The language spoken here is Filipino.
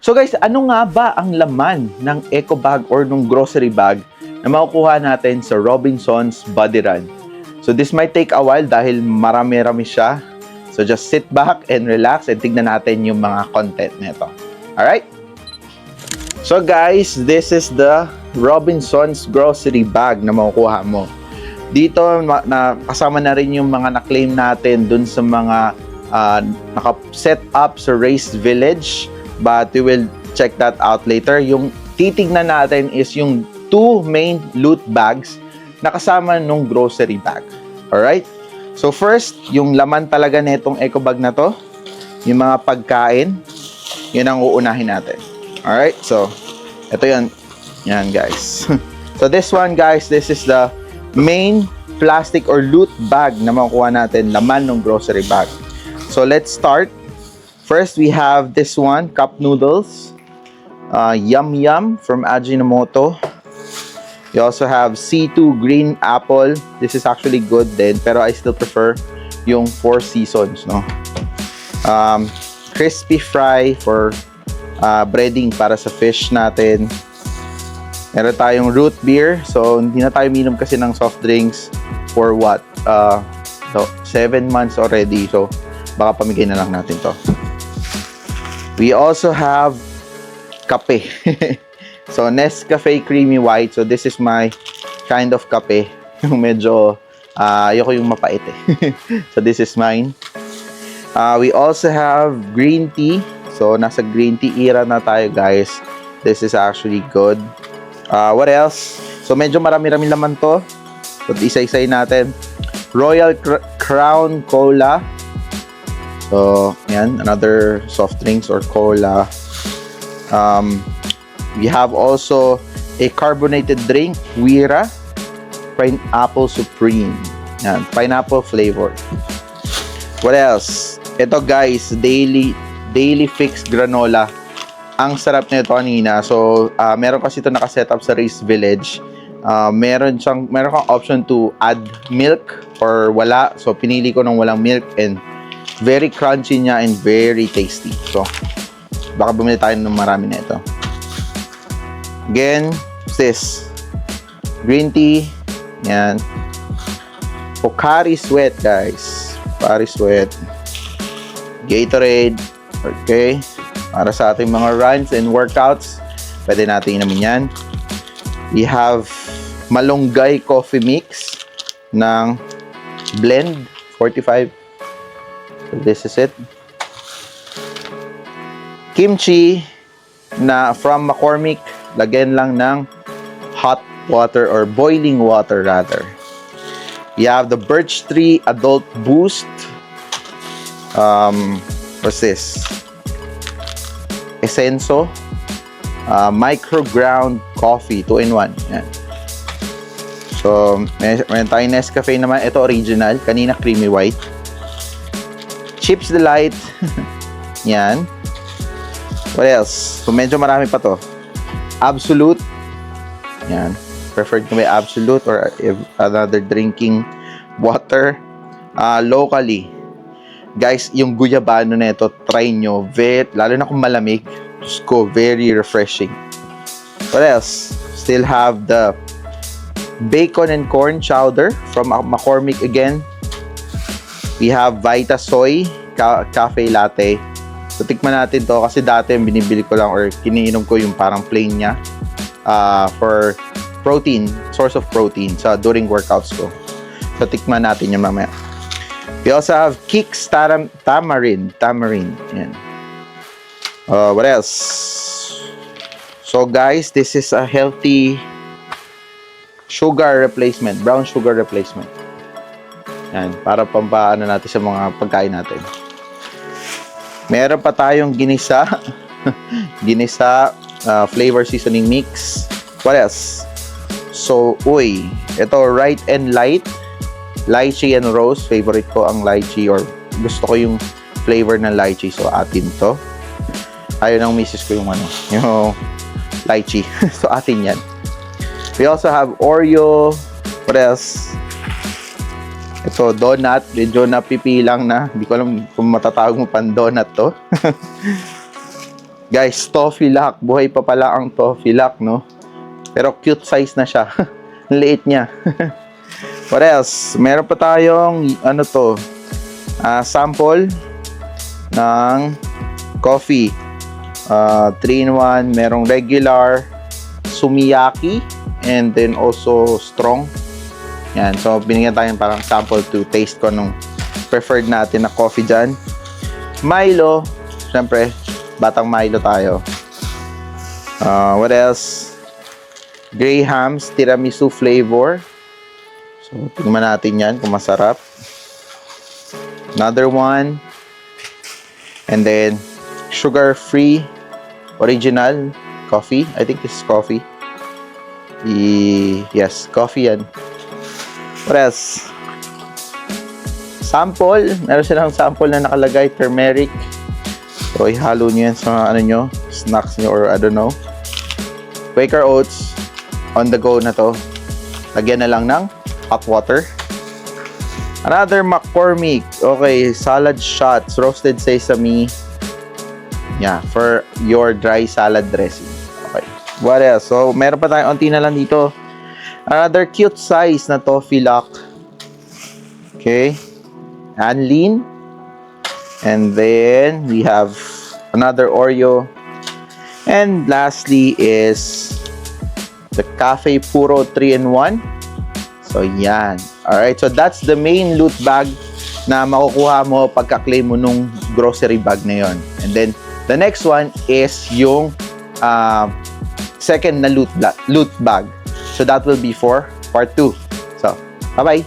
So guys, ano nga ba ang laman ng eco bag or nung grocery bag na makukuha natin sa Robinsons Body Run? So this might take a while dahil marami-rami siya. So just sit back and relax and tignan natin yung mga content nito. Alright? So guys, this is the Robinsons grocery bag na makukuha mo. Dito kasama na rin yung mga na-claim natin dun sa mga naka-set up sa Race Village. But we will check that out later. Yung titignan natin is yung 2 main loot bags na kasama nung grocery bag. Alright? So first, yung laman talaga nitong eco bag na to, yung mga pagkain, yun ang uunahin natin. Alright? So, ito yun. Yan guys. So this one guys, this is the main plastic or loot bag na makukuha natin, laman ng grocery bag. So let's start. First, we have this one, cup noodles, Yum Yum from Ajinomoto. You also have C2 green apple. This is actually good din, pero I still prefer yung 4 seasons, no? Crispy fry for breading para sa fish natin. Meron tayong root beer. So, hindi na tayo minom kasi ng soft drinks for what? 7 months already. So, baka pamigay na lang natin to. We also have kape. So, Nescafe Creamy White. So, this is my kind of kape. Yung medyo, ayoko yung mapait eh. So, this is mine. We also have green tea. So, nasa green tea era na tayo, guys. This is actually good. What else? So, medyo marami-rami laman to. So, isa-isay natin. Royal Crown Cola. So, yan, another soft drinks or cola. We have also a carbonated drink, Wira Pineapple Supreme. Yan, pineapple flavor. What else? Ito guys, Daily Fix Granola. Ang sarap nito kanina. So, meron kasi ito nakaset up sa Race Village. Meron kang option to add milk or wala. So, pinili ko ng walang milk and very crunchy niya and very tasty. So, baka bumili tayo ng marami na ito. Again, this green tea. Yan. Pocari Sweat, guys. Pocari Sweat. Gatorade. Okay. Para sa ating mga runs and workouts, pwede natin inamin yan. We have Malunggay Coffee Mix ng Blend 45. So this is it. Kimchi na from McCormick, lagyan lang ng hot water or boiling water rather. We have the Birch Tree Adult Boost. What's this? Essenso Micro Ground Coffee 2-in-1. Yan. So, meron tayong Nescafe naman. Ito original. Kanina creamy white. Chips Delight. Yan. What else? So, medyo marami pa to. Absolute. Yan. Preferred ko may Absolute or another drinking water. Locally. Guys, yung guyabano na ito, try nyo. Lalo na kung malamig. Just go. Very refreshing. What else? Still have the bacon and corn chowder from McCormick again. We have Vita Soy Cafe Latte. So, tikman natin to kasi dati binibili ko lang or kiniinom ko yung parang plain niya for protein, source of protein during workouts ko. So, tikman natin yung mamaya. We also have Kix Tamarind. Yan. What else? So, guys, this is a healthy sugar replacement, brown sugar replacement. Yan, para pampaano natin sa mga pagkain natin. Meron pa tayong ginisa. Ginisa flavor seasoning mix. What else? So, ito Right and Light. Lychee and Rose. Favorite ko ang lychee or gusto ko yung flavor ng lychee. So, atin to. Ayaw ng misis ko yung lychee. So, atin yan. We also have Oreo. What else? Ito, donut. Medyo napipilang na. Hindi ko alam kung matatawag mo pang donut to. Guys, toffee lock. Buhay pa pala ang toffee lock, no? Pero cute size na siya. Ang liit niya. What else? Meron pa tayong, ano to? Sample ng coffee. 3-in-1. Merong regular, sumiyaki, and then also strong. Yan. So, binigyan tayong parang sample to taste ko nung preferred natin na coffee dyan. Milo. Siyempre, batang Milo tayo. What else? Graham's tiramisu flavor. So, tingnan natin yan kung masarap. Another one. And then, sugar-free original coffee. I think this is coffee. Yes, coffee yan. What else? Sample. Meron silang sample na nakalagay. Turmeric. So, ihalo nyo yan sa ano nyo, snacks nyo or I don't know. Quaker Oats. On the go na to. Lagyan na lang ng hot water. Another McCormick. Okay, salad shots. Roasted sesame. Yeah, for your dry salad dressing. Okay. What else? So, meron pa tayong onti na lang dito. Another cute size na toffee lock. Okay. And lean. And then, we have another Oreo. And lastly is the Cafe Puro 3-in-1. So, yan. Alright, so that's the main loot bag na makukuha mo pagka-claim mo nung grocery bag na yon. And then, the next one is yung second na loot bag. So, that will be for part 2. So, bye-bye!